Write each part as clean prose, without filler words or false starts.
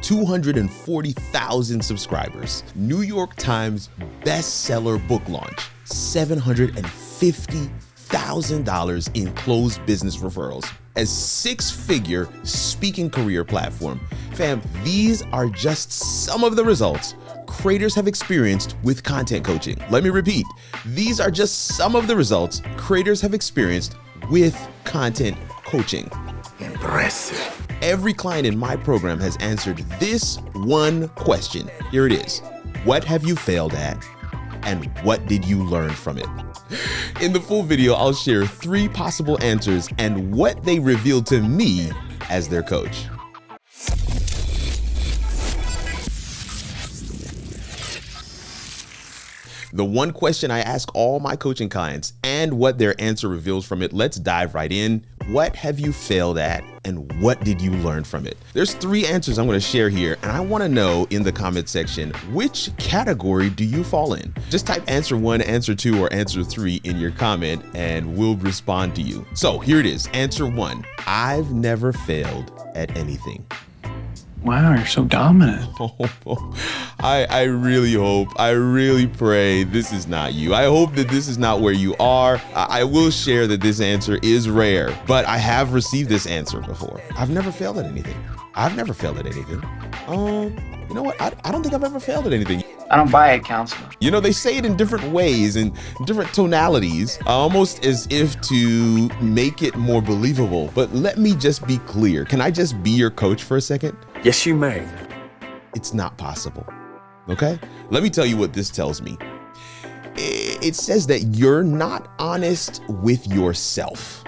240,000 subscribers. New York Times bestseller book launch, $750,000 in closed business referrals. A six-figure speaking career platform. Fam, these are just some of the results creators have experienced with content coaching. Let me repeat, these are just some of the results creators have experienced with content coaching. Impressive. Every client in my program has answered this one question. Here it is. What have you failed at? And what did you learn from it? In the full video, I'll share 3 possible answers and what they revealed to me as their coach. The one question I ask all my coaching clients and what their answer reveals from it. Let's dive right in. What have you failed at and what did you learn from it? There's 3 answers I'm going to share here, and I want to know in the comment section, which category do you fall in? Just type answer 1, answer 2, or answer 3 in your comment and we'll respond to you. So here it is. Answer 1, I've never failed at anything. Wow, you're so dominant. I really hope, I really pray this is not you. I hope that this is not where you are. I will share that this answer is rare, but I have received this answer before. I've never failed at anything. I've never failed at anything. You know what? I don't think I've ever failed at anything. I don't buy it, counselor. You know, they say it in different ways and different tonalities, almost as if to make it more believable. But let me just be clear. Can I just be your coach for a second? Yes, you may. It's not possible. Okay? Let me tell you what this tells me. It says that you're not honest with yourself.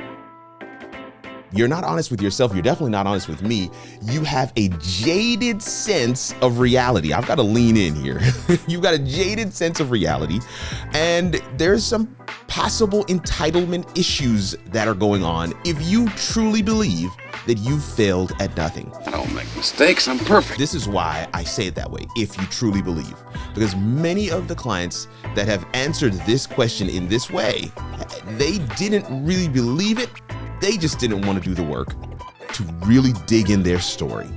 You're not honest with yourself. You're definitely not honest with me. You have a jaded sense of reality. I've got to lean in here. You've got a jaded sense of reality, and there's some possible entitlement issues that are going on if you truly believe that you've failed at nothing. I don't make mistakes. I'm perfect. This is why I say it that way, if you truly believe. Because many of the clients that have answered this question in this way, they didn't really believe it. They just didn't want to do the work to really dig in their story.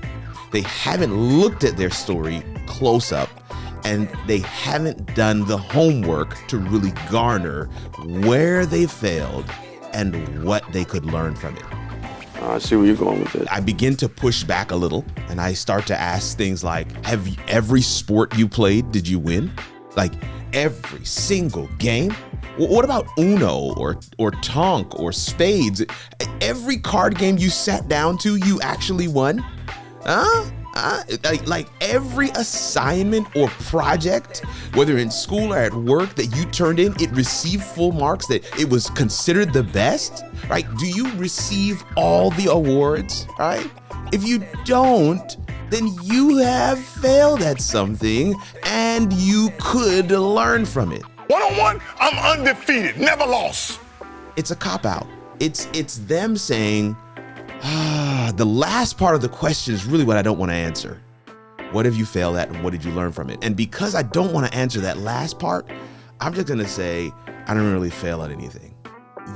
They haven't looked at their story close up, and they haven't done the homework to really garner where they failed and what they could learn from it. I see where you're going with it. I begin to push back a little, and I start to ask things like, every sport you played, did you win? Like every single game? What about Uno or Tonk or Spades? Every card game you sat down to, you actually won? Like every assignment or project, whether in school or at work, that you turned in, it received full marks, that it was considered the best, right? Do you receive all the awards, right? If you don't, then you have failed at something and you could learn from it. One-on-one, I'm undefeated, never lost. It's a cop-out. It's them saying, the last part of the question is really what I don't want to answer. What have you failed at and what did you learn from it? And because I don't want to answer that last part, I'm just going to say, I didn't really fail at anything.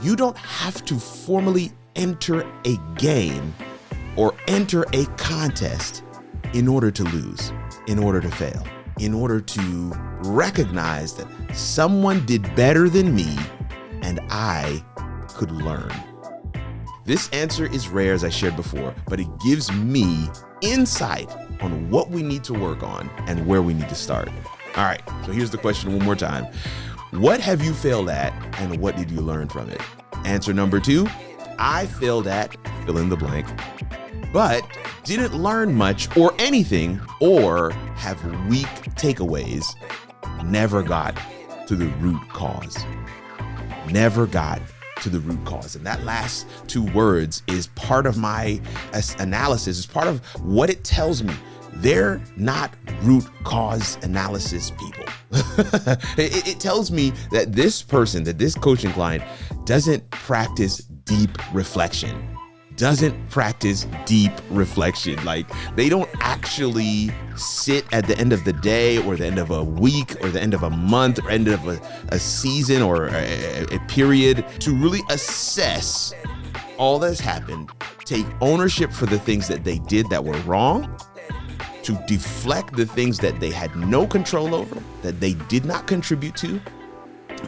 You don't have to formally enter a game or enter a contest in order to lose, in order to fail, in order to recognize that someone did better than me and I could learn. This answer is rare, as I shared before, but it gives me insight on what we need to work on and where we need to start. All right, so here's the question one more time. What have you failed at and what did you learn from it? Answer number 2, I failed at fill in the blank, but didn't learn much or anything, or have weak takeaways, never got to the root cause. Never got to the root cause. And that last 2 words is part of my analysis. It's part of what it tells me. They're not root cause analysis people. It tells me that this person, that this coaching client doesn't practice deep reflection. Like they don't actually sit at the end of the day or the end of a week or the end of a month or end of a season or a period to really assess all that's happened, take ownership for the things that they did that were wrong, to deflect the things that they had no control over, that they did not contribute to,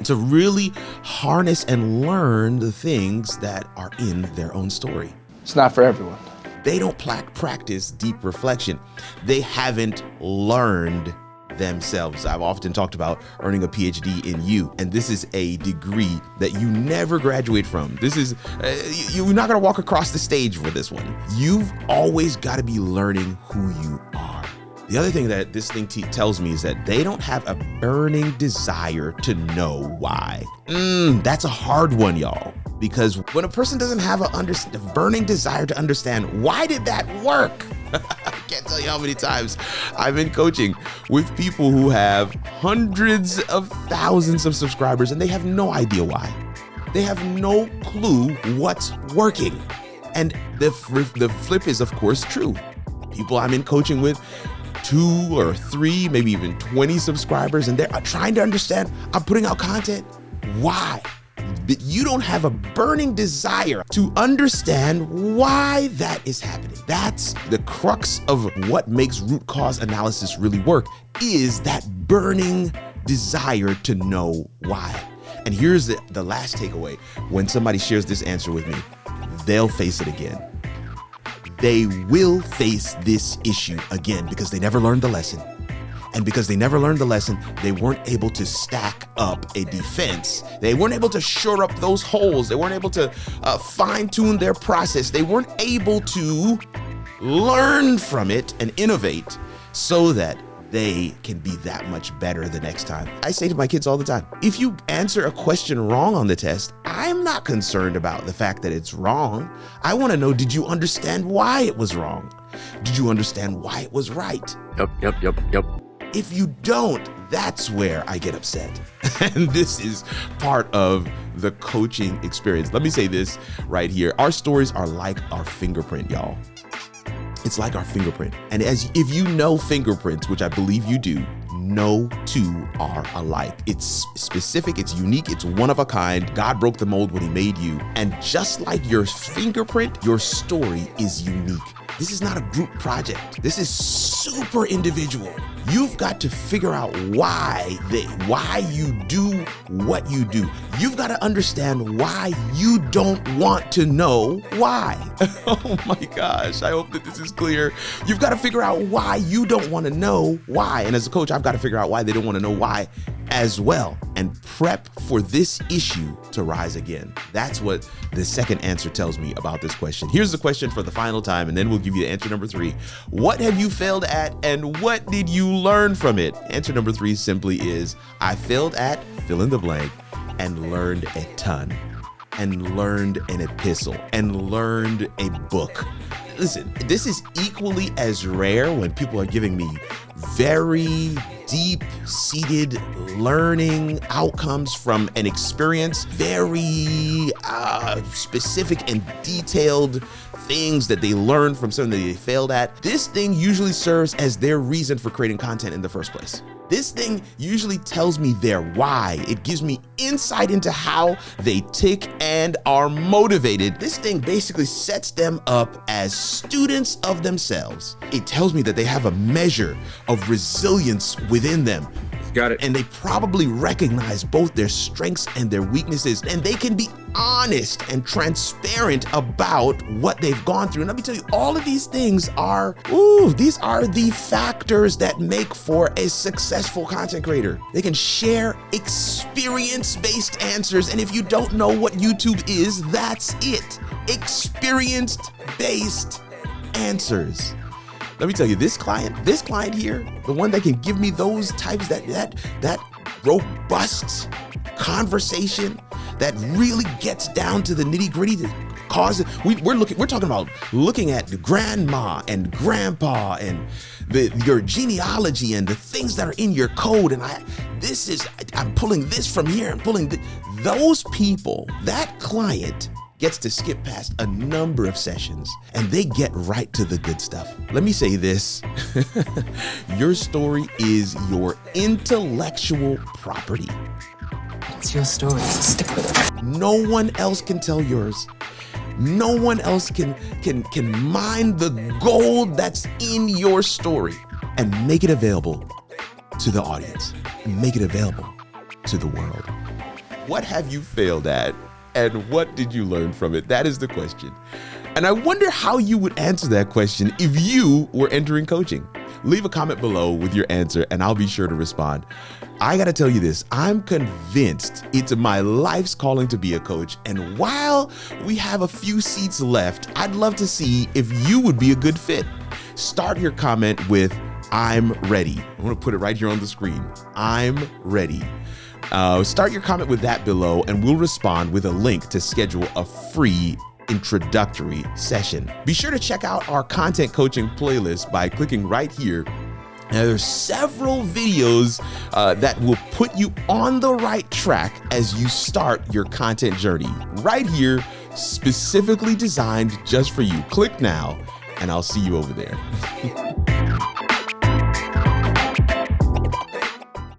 to really harness and learn the things that are in their own story. It's not for everyone. They don't practice deep reflection. They haven't learned themselves. I've often talked about earning a PhD in you, and this is a degree that you never graduate from. This is, you're not gonna walk across the stage for this one. You've always gotta be learning who you are. The other thing that this thing tells me is that they don't have a burning desire to know why. That's a hard one, y'all. Because when a person doesn't have a burning desire to understand, why did that work? I can't tell you how many times I've been coaching with people who have hundreds of thousands of subscribers and they have no idea why. They have no clue what's working. And the flip is, of course, true. People I'm in coaching with, 2 or 3, maybe even 20 subscribers, and they're trying to understand, I'm putting out content. Why? But you don't have a burning desire to understand why that is happening. That's the crux of what makes root cause analysis really work, is that burning desire to know why. And here's the last takeaway. When somebody shares this answer with me, they'll face it again. They will face this issue again because they never learned the lesson. And because they never learned the lesson, they weren't able to stack up a defense. They weren't able to shore up those holes. They weren't able to fine-tune their process. They weren't able to learn from it and innovate so that they can be that much better the next time. I say to my kids all the time, if you answer a question wrong on the test, I'm not concerned about the fact that it's wrong. I want to know, did you understand why it was wrong? Did you understand why it was right? Yep. If you don't, that's where I get upset. And this is part of the coaching experience. Let me say this right here. Our stories are like our fingerprint, y'all. It's like our fingerprint. And if you know fingerprints, which I believe you do, no two are alike. It's specific, it's unique, it's one of a kind. God broke the mold when he made you. And just like your fingerprint, your story is unique. This is not a group project. This is super individual. You've got to figure out why you do what you do. You've got to understand why you don't want to know why. Oh my gosh, I hope that this is clear. You've got to figure out why you don't want to know why. And as a coach, I've got to figure out why they don't want to know why as well, and prep for this issue to rise again. That's what the second answer tells me about this question. Here's the question for the final time, and then we'll give you answer number 3. What have you failed at, and what did you learn from it? Answer number 3 simply is, I failed at fill in the blank and learned a ton, and learned an epistle, and learned a book. Listen, this is equally as rare when people are giving me very deep-seated learning outcomes from an experience, very specific and detailed things that they learned from something that they failed at. This thing usually serves as their reason for creating content in the first place. This thing usually tells me their why. It gives me insight into how they tick and are motivated. This thing basically sets them up as students of themselves. It tells me that they have a measure of resilience within them. Got it. And they probably recognize both their strengths and their weaknesses, and they can be honest and transparent about what they've gone through. And let me tell you, all of these things are, these are the factors that make for a successful content creator. They can share experience-based answers. And if you don't know what YouTube is, that's it. Experience-based answers. Let me tell you, this client here, the one that can give me those types, that robust conversation that really gets down to the nitty gritty, we're talking about looking at the grandma and grandpa and your genealogy and the things that are in your code. And I'm pulling this from here, I'm pulling those people, that client gets to skip past a number of sessions and they get right to the good stuff. Let me say this, your story is your intellectual property. It's your story, so stick with it. No one else can tell yours. No one else can mine the gold that's in your story. and make it available to the audience, and make it available to the world. What have you failed at, and what did you learn from it? That is the question. And I wonder how you would answer that question if you were entering coaching. Leave a comment below with your answer and I'll be sure to respond. I gotta tell you this, I'm convinced it's my life's calling to be a coach. And while we have a few seats left, I'd love to see if you would be a good fit. Start your comment with, I'm ready. I'm gonna put it right here on the screen. I'm ready. Start your comment with that below and we'll respond with a link to schedule a free introductory session. Be sure to check out our content coaching playlist by clicking right here. Now, there's several videos that will put you on the right track as you start your content journey. Right here, specifically designed just for you. Click now, and I'll see you over there.